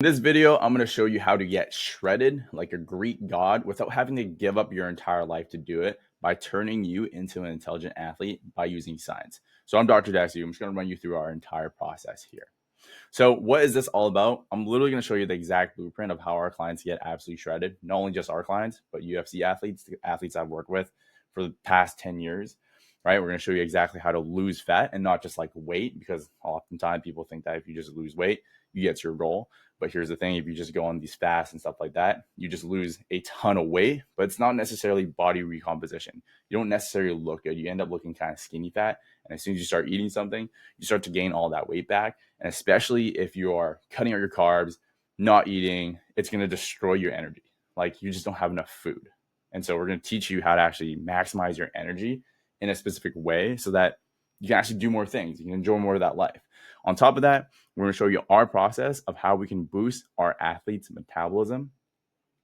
In this video, I'm going to show you how to get shredded like a Greek god without having to give up your entire life to do it by turning you into an intelligent athlete by using science. So I'm Dr. Daxu. I'm just going to run you through our entire process here. So what is this all about? I'm literally going to show you the exact blueprint of how our clients get absolutely shredded. Not only just our clients, but UFC athletes, the athletes I've worked with for the past 10 years, right? We're going to show you exactly how to lose fat and not just like weight, because oftentimes people think that if you just lose weight, you get to your goal. But here's the thing, if you just go on these fasts and stuff like that, you just lose a ton of weight, but it's not necessarily body recomposition. You don't necessarily look good. You end up looking kind of skinny fat. And as soon as you start eating something, you start to gain all that weight back. And especially if you are cutting out your carbs, not eating, it's going to destroy your energy. Like you just don't have enough food. And so we're going to teach you how to actually maximize your energy in a specific way so that you can actually do more things. You can enjoy more of that life. On top of that, we're going to show you our process of how we can boost our athletes' metabolism,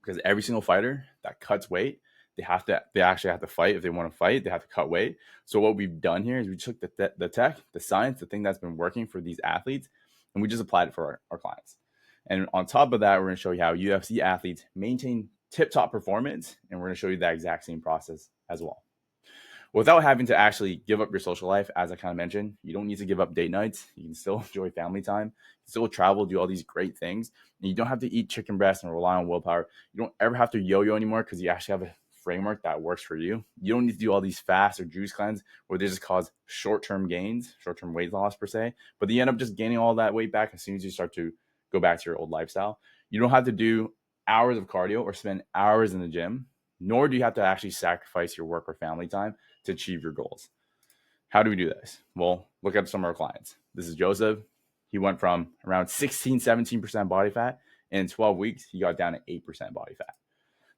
because every single fighter that cuts weight, they actually have to fight. If they want to fight, they have to cut weight. So what we've done here is we took the tech, the science, the thing that's been working for these athletes, and we just applied it for our clients. And on top of that, we're going to show you how UFC athletes maintain tip-top performance, and we're going to show you that exact same process as well. Without having to actually give up your social life, as I kind of mentioned, you don't need to give up date nights. You can still enjoy family time, still travel, do all these great things. And you don't have to eat chicken breast and rely on willpower. You don't ever have to yo-yo anymore because you actually have a framework that works for you. You don't need to do all these fast or juice cleanse where they just cause short-term gains, short-term weight loss per se, but you end up just gaining all that weight back as soon as you start to go back to your old lifestyle. You don't have to do hours of cardio or spend hours in the gym, nor do you have to actually sacrifice your work or family time to achieve your goals. How do we do this? Well, look at some of our clients. This is Joseph. He went from around 16, 17% body fat. And in 12 weeks, he got down to 8% body fat.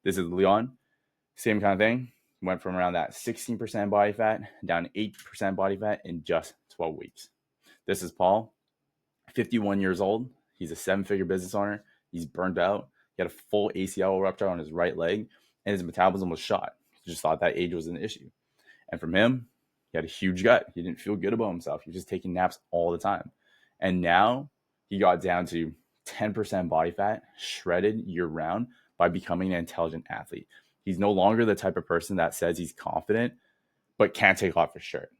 This is Leon. Same kind of thing. Went from around that 16% body fat down to 8% body fat in just 12 weeks. This is Paul, 51 years old. He's a 7-figure business owner. He's burned out. He had a full ACL rupture on his right leg, and his metabolism was shot. He just thought that age was an issue. And from him, he had a huge gut. He didn't feel good about himself. He was just taking naps all the time. And now he got down to 10% body fat, shredded year round by becoming an intelligent athlete. He's no longer the type of person that says he's confident, but can't take off his shirt,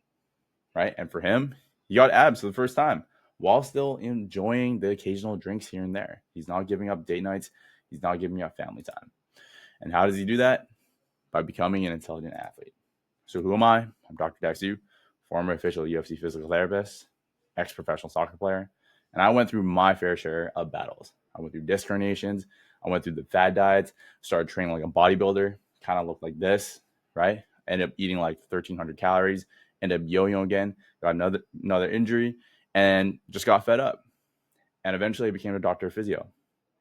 right? And for him, he got abs for the first time while still enjoying the occasional drinks here and there. He's not giving up date nights. He's not giving up family time. And how does he do that? By becoming an intelligent athlete. So who am I? I'm Dr. Daxu, former official UFC physical therapist, ex-professional soccer player. And I went through my fair share of battles. I went through disc herniations. I went through the fad diets, started training like a bodybuilder, kind of looked like this, right? Ended up eating like 1,300 calories, ended up yo-yo again, got another injury, and just got fed up. And eventually I became a doctor of physio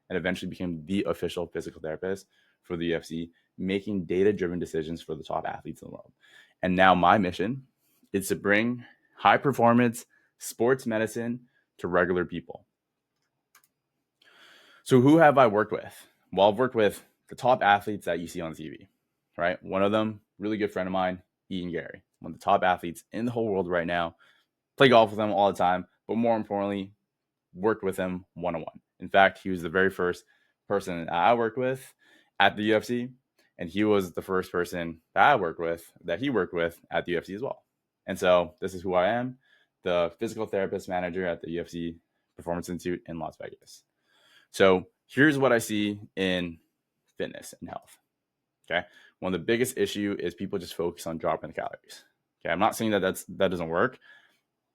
and eventually became the official physical therapist for the UFC, making data-driven decisions for the top athletes in the world. And now my mission is to bring high-performance sports medicine to regular people. So who have I worked with? Well, I've worked with the top athletes that you see on TV, right? One of them, really good friend of mine, Ian Gary, one of the top athletes in the whole world right now. Play golf with him all the time, but more importantly, worked with him one-on-one. In fact, he was the very first person that I worked with at the UFC, and he was the first person that I worked with, that he worked with at the UFC as well. And so this is who I am, the physical therapist manager at the UFC Performance Institute in Las Vegas. So here's what I see in fitness and health. Okay. One of the biggest issue is people just focus on dropping the calories. Okay. I'm not saying that that doesn't work.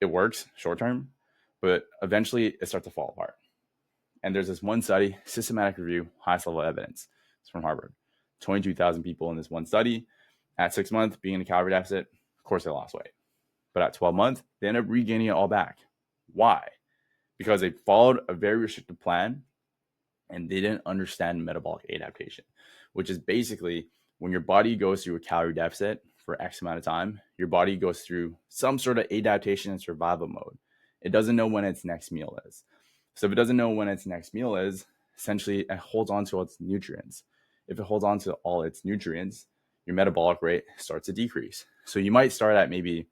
It works short term, but eventually it starts to fall apart. And there's this one study, systematic review, highest level evidence. It's from Harvard. 22,000 people in this one study. At 6 months, being in a calorie deficit, of course they lost weight. But at 12 months, they end up regaining it all back. Why? Because they followed a very restrictive plan and they didn't understand metabolic adaptation, which is basically when your body goes through a calorie deficit for X amount of time, your body goes through some sort of adaptation and survival mode. It doesn't know when its next meal is. So if it doesn't know when its next meal is, essentially it holds on to its nutrients. If it holds on to all its nutrients, your metabolic rate starts to decrease. So you might start at maybe,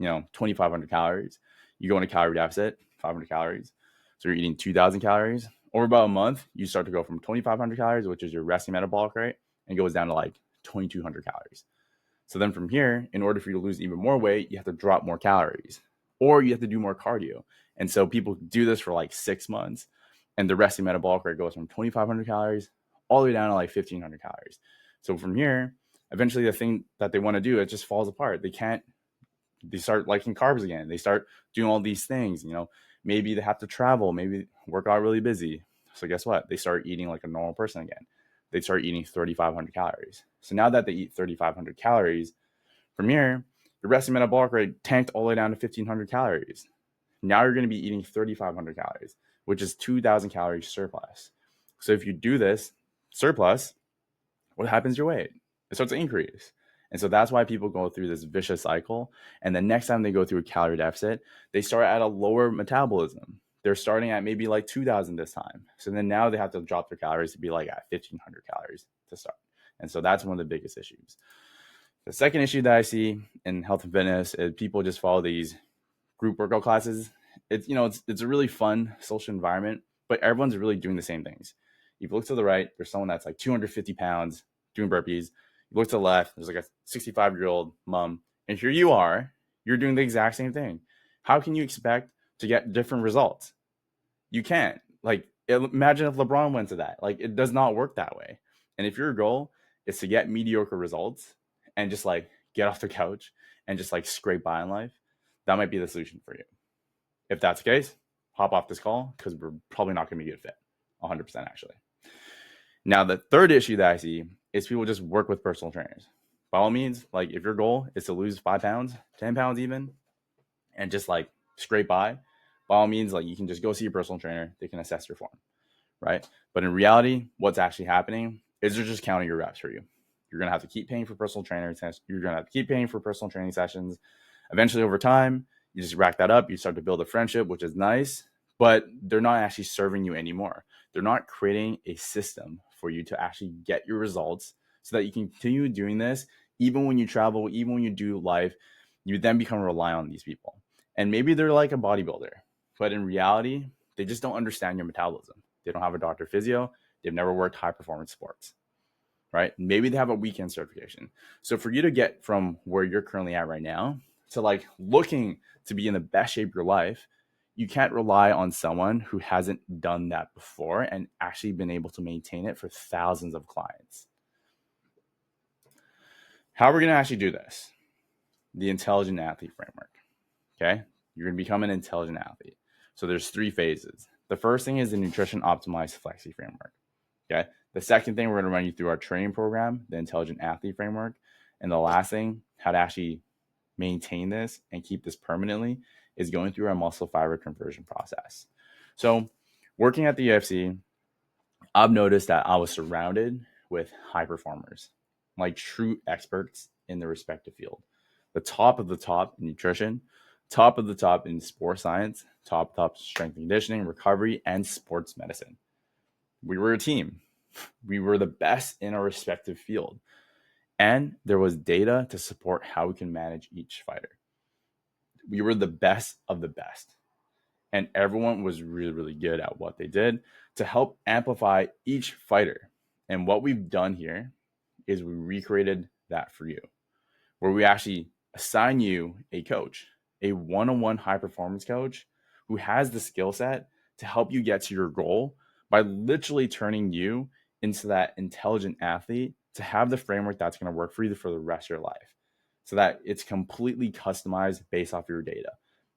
2,500 calories. You go into calorie deficit, 500 calories. So you're eating 2,000 calories. Over about a month, you start to go from 2,500 calories, which is your resting metabolic rate, and goes down to like 2,200 calories. So then from here, in order for you to lose even more weight, you have to drop more calories or you have to do more cardio. And so people do this for like 6 months and the resting metabolic rate goes from 2,500 calories all the way down to like 1,500 calories. So from here, eventually the thing that they want to do, it just falls apart. They start liking carbs again. They start doing all these things, maybe they have to travel, maybe work out really busy. So guess what? They start eating like a normal person again. They start eating 3,500 calories. So now that they eat 3,500 calories, from here, your resting metabolic rate tanked all the way down to 1,500 calories. Now you're going to be eating 3,500 calories, which is 2,000 calories surplus. So if you do this surplus, what happens to your weight? It starts to increase. And so that's why people go through this vicious cycle. And the next time they go through a calorie deficit, they start at a lower metabolism. They're starting at maybe like 2,000 this time. So then now they have to drop their calories to be like at 1,500 calories to start. And so that's one of the biggest issues. The second issue that I see in health and fitness is people just follow these group workout classes. It's a really fun social environment, but everyone's really doing the same things. If you look to the right, there's someone that's like 250 pounds doing burpees. You look to the left, there's like a 65-year-old mom, and here you are, you're doing the exact same thing. How can you expect to get different results? You can't. Like, imagine if LeBron went to that. Like, it does not work that way. And if your goal is to get mediocre results and just like get off the couch and just like scrape by in life, that might be the solution for you. If that's the case, hop off this call because we're probably not going to be a good fit. 100% actually. Now, the third issue that I see is people just work with personal trainers. By all means, like if your goal is to lose 5 pounds, 10 pounds even, and just like scrape by all means, like you can just go see your personal trainer. They can assess your form, right? But in reality, what's actually happening is they're just counting your reps for you. You're going to have to keep paying for personal trainer. You're going to have to keep paying for personal training sessions. Eventually, over time, you just rack that up. You start to build a friendship, which is nice, but they're not actually serving you anymore. They're not creating a system for you to actually get your results so that you can continue doing this. Even when you travel, even when you do life, you then become reliant on these people. And maybe they're like a bodybuilder, but in reality, they just don't understand your metabolism. They don't have a doctor physio. They've never worked high performance sports, right? Maybe they have a weekend certification. So for you to get from where you're currently at right now to like looking to be in the best shape of your life, you can't rely on someone who hasn't done that before and actually been able to maintain it for thousands of clients. How are we going to actually do this? The intelligent athlete framework. Okay. You're going to become an intelligent athlete. So there's 3 phases. The first thing is the nutrition optimized flexi framework. Okay. The second thing, we're going to run you through our training program, the intelligent athlete framework. And the last thing, how to actually maintain this and keep this permanently, is going through our muscle fiber conversion process. So working at the UFC, I've noticed that I was surrounded with high performers, like true experts in their respective field. The top of the top in nutrition, top of the top in sports science, top strength and conditioning, recovery, and sports medicine. We were a team. We were the best in our respective field. And there was data to support how we can manage each fighter. We were the best of the best. And everyone was really, really good at what they did to help amplify each fighter. And what we've done here is we recreated that for you, where we actually assign you a coach, a one-on-one high performance coach who has the skill set to help you get to your goal by literally turning you into that intelligent athlete to have the framework that's going to work for you for the rest of your life, so that it's completely customized based off your data.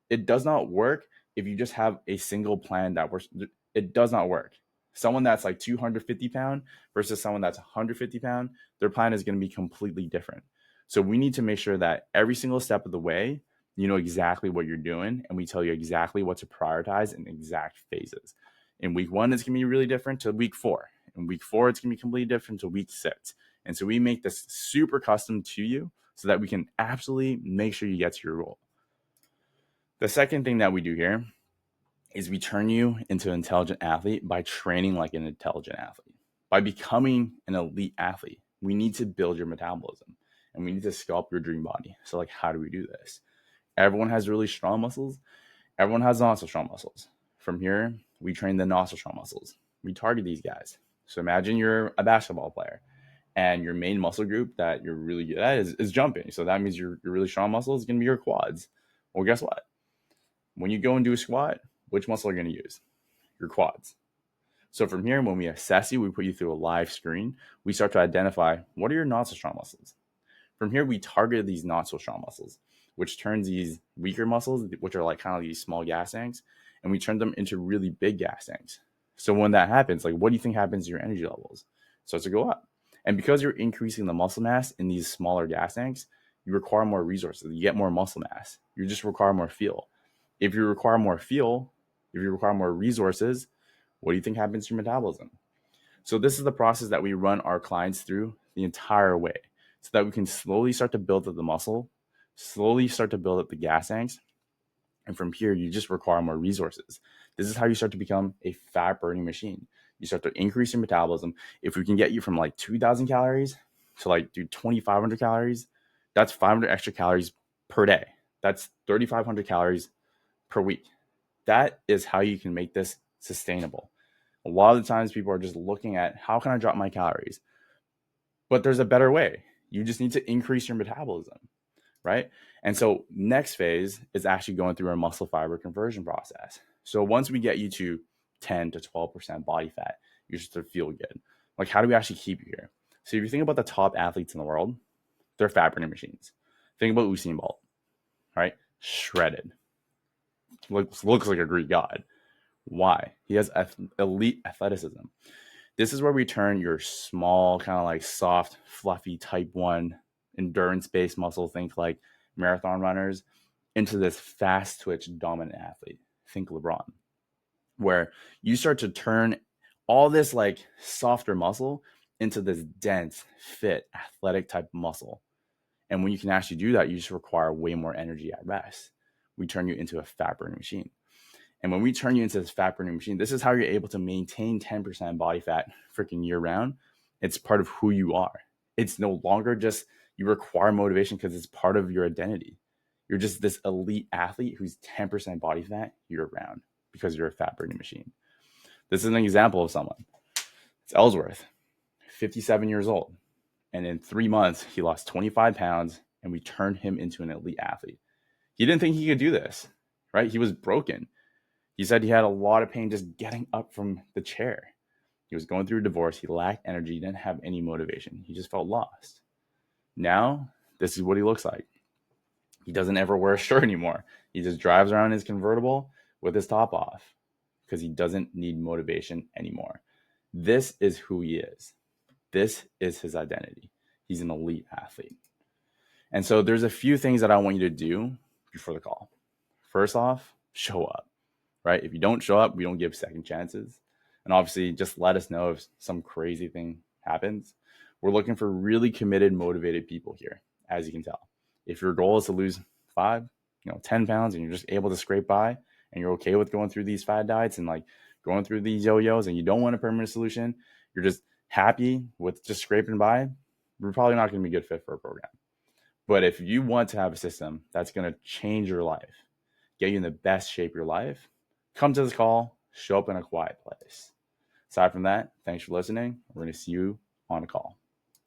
It does not work if you just have a single plan that works. It does not work. Someone that's like 250 pound versus someone that's 150 pound, their plan is going to be completely different. So we need to make sure that every single step of the way, you know exactly what you're doing, and we tell you exactly what to prioritize in exact phases. In week 1, it's going to be really different to week 4. In week 4, it's going to be completely different to week 6. And so we make this super custom to you so that we can absolutely make sure you get to your goal. The second thing that we do here is we turn you into an intelligent athlete by training like an intelligent athlete. By becoming an elite athlete, we need to build your metabolism and we need to sculpt your dream body. So like, how do we do this? Everyone has really strong muscles. Everyone has not so strong muscles. From here, we train the not so strong muscles. we target these guys. So imagine you're a basketball player and your main muscle group that you're really good at is jumping. So that means your really strong muscle is going to be your quads. Well, guess what? When you go and do a squat, which muscle are you going to use? Your quads. So from here, when we assess you, we put you through a live screen. We start to identify what are your not so strong muscles. From here, we target these not so strong muscles, which turns these weaker muscles, which are like kind of these small gas tanks, and we turn them into really big gas tanks. So when that happens, like what do you think happens to your energy levels? It starts to go up. And because you're increasing the muscle mass in these smaller gas tanks, you require more resources. You get more muscle mass. You just require more fuel. If you require more fuel, if you require more resources, what do you think happens to your metabolism? So this is the process that we run our clients through the entire way so that we can slowly start to build up the muscle, slowly start to build up the gas tanks. And from here, you just require more resources. This is how you start to become a fat burning machine. You start to increase your metabolism. If we can get you from like 2,000 calories to like 2,500 calories, that's 500 extra calories per day. That's 3,500 calories per week. That is how you can make this sustainable. A lot of the times people are just looking at how can I drop my calories? But there's a better way. You just need to increase your metabolism, right? And so next phase is actually going through our muscle fiber conversion process. So once we get you to 10 to 12% body fat, you should feel good. Like, how do we actually keep you here? So if you think about the top athletes in the world, they're fat burning machines. Think about Usain Bolt, right? Shredded. Looks like a Greek god. Why? He has elite athleticism. This is where we turn your small, kind of like soft, fluffy type 1 endurance-based muscle, think like marathon runners, into this fast twitch dominant athlete. Think LeBron, where you start to turn all this like softer muscle into this dense, fit, athletic type muscle. And when you can actually do that, you just require way more energy at rest. We turn you into a fat burning machine. And when we turn you into this fat burning machine, this is how you're able to maintain 10% body fat freaking year round. It's part of who you are. It's no longer just you require motivation because it's part of your identity. You're just this elite athlete who's 10% body fat year round because you're a fat burning machine. This is an example of someone. It's Ellsworth, 57 years old. And in 3 months, he lost 25 pounds and we turned him into an elite athlete. He didn't think he could do this, right? He was broken. He said he had a lot of pain just getting up from the chair. He was going through a divorce. He lacked energy. He didn't have any motivation. He just felt lost. Now, this is what he looks like. He doesn't ever wear a shirt anymore. He just drives around in his convertible with his top off because he doesn't need motivation anymore. This is who he is. This is his identity. He's an elite athlete. And so there's a few things that I want you to do before the call. First off, show up. Right? If you don't show up, we don't give second chances. And obviously, just let us know if some crazy thing happens. We're looking for really committed, motivated people here, as you can tell. If your goal is to lose 10 pounds and you're just able to scrape by and you're okay with going through these fad diets and like going through these yo-yos and you don't want a permanent solution, you're just happy with just scraping by, we're probably not going to be a good fit for a program. But if you want to have a system that's going to change your life, get you in the best shape of your life, come to this call, show up in a quiet place. Aside from that, thanks for listening. We're going to see you on a call.